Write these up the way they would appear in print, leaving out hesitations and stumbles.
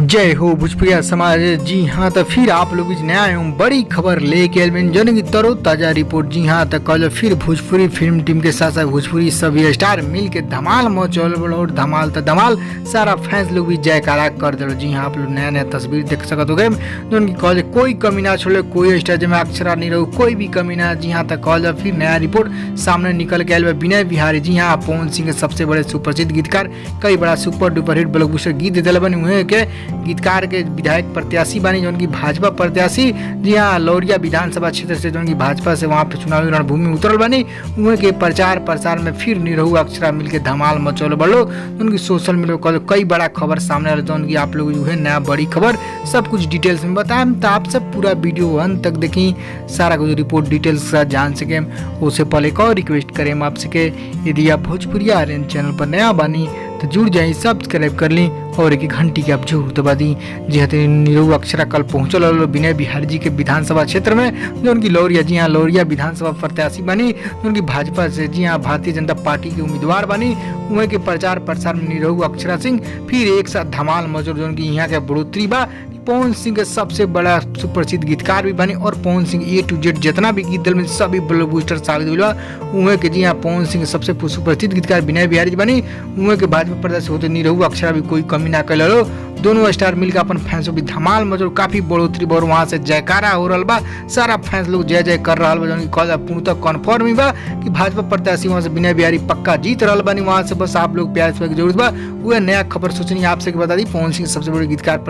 जय हो भोजपुरिया समाज। जी हाँ, तो फिर आप लोग नया एवं बड़ी खबर लेके आए हैं जन की तरो ताजा रिपोर्ट। जी हाँ, तो कल फिर भोजपुरी फिल्म टीम के साथ साथ भोजपुरी सभी स्टार मिल के धमाल मचौल और धमाल तो धमाल सारा फैंस लोग भी जयकारा कर दे। जी हाँ, आप लोग नया नया तस्वीर देख सकते हो गए जो की कॉल कोई कमी ना छोड़े, कोई स्टार में अक्षरा नहीं रहो, कोई भी कमी ना। जी हाँ, तो कॉल फिर नया रिपोर्ट सामने निकल के आए विनय बिहारी। जी हाँ, पवन सिंह के सबसे बड़े सुप्रसिद्ध गीतकार, कई बड़ा सुपर डुपर हिट ब्लॉकबस्टर गीत दिल बने हुए के गीतकार के विधायक प्रत्याशी बनी जो उनकी भाजपा प्रत्याशी। जी हाँ, लौरिया विधानसभा क्षेत्र से जो उनकी भाजपा से वहाँ पे चुनावी रणभूमि उतरल बनी उहे के प्रचार प्रसार में फिर निरहु अक्षरा मिलके धमाल मचौल बड़ो। उनकी सोशल मीडिया कई बड़ा खबर सामने आ रहा है। उनकी आप लोग जो है नया बड़ी खबर सब कुछ डिटेल्स में बताएं, तो आप सब पूरा वीडियो अंत तक देखी, सारा कुछ रिपोर्ट डिटेल्स जान सके। उससे पहले एक और रिक्वेस्ट करें आपसे के यदि आप भोजपुरी आर्यन चैनल पर नया बनी तो जुड़ जाए, सब्सक्राइब कर ली और एक घंटी की आप जरूर दबा दी। जी हाँ, निरहु अक्षरा कल पहुंचल विनय बिहारी जी के विधानसभा क्षेत्र में जो उनकी लौरिया, जी हाँ, लौरिया विधानसभा प्रत्याशी बनी उनकी भाजपा से, जी हाँ, भारतीय जनता पार्टी के उम्मीदवार बनी। उहे के प्रचार प्रसार में निरहु अक्षरा सिंह फिर एक साथ धमाल मचौल जो उनकी यहाँ के बढ़ोतरी बा। पवन सिंह के सबसे बड़ा सुप्रसिद्ध गीतकार भी बने और Pawan Singh A to Z जितना भी गीत दिल में सभी ब्लॉकबस्टर साबित हुआ। उहे के, जी हाँ, पवन सिंह के सबसे सुप्रसिद्ध गीतकार विनय बिहारी बनी। उहे के भाजपा प्रत्याशी होते निरहु अक्षरा भी कोई कमी ना कर। दोनों स्टार मिलकर अपन फैंस भी धमाल मचौल काफी बढ़ोतरी और वहाँ से जयकारा हो रहा बा। सारा फैंस लोग जय जय कर रहा बा। पूर्णतः कन्फर्म ही बा कि भाजपा प्रत्याशी वहाँ से विनय बिहारी पक्का जीत रहा बनी। वहाँ से बस आप लोग प्यार की जरूरत बा। वह नया खबर सोचनी आपसे बता दी, पवन सिंह सबसे बड़े गीतकार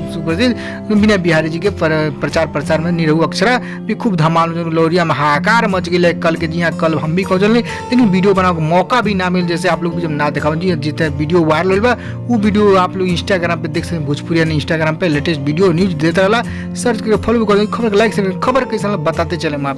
सुप्रसिद्ध विनय बिहारी जी के प्रचार प्रसार में निरहु अक्षरा भी खूब धमाल लौरिया में हाहाकार मच गई कल के। जी हाँ, कल हम भी खोजल लेकिन वीडियो बनाने का मौका भी ना मिल, जैसे आप लोग भी जब ना देखा। जी जितने वीडियो वायरल बा वो वीडियो आप लोग इंस्टाग्राम पे देख सकते हैं। भोजपुरी ने इंस्टाग्राम पे लेटेस्ट वीडियो न्यूज देता रहा, सर्च करके फॉलो कर खबर लाइक खबर कैसा बताते चले हम आप।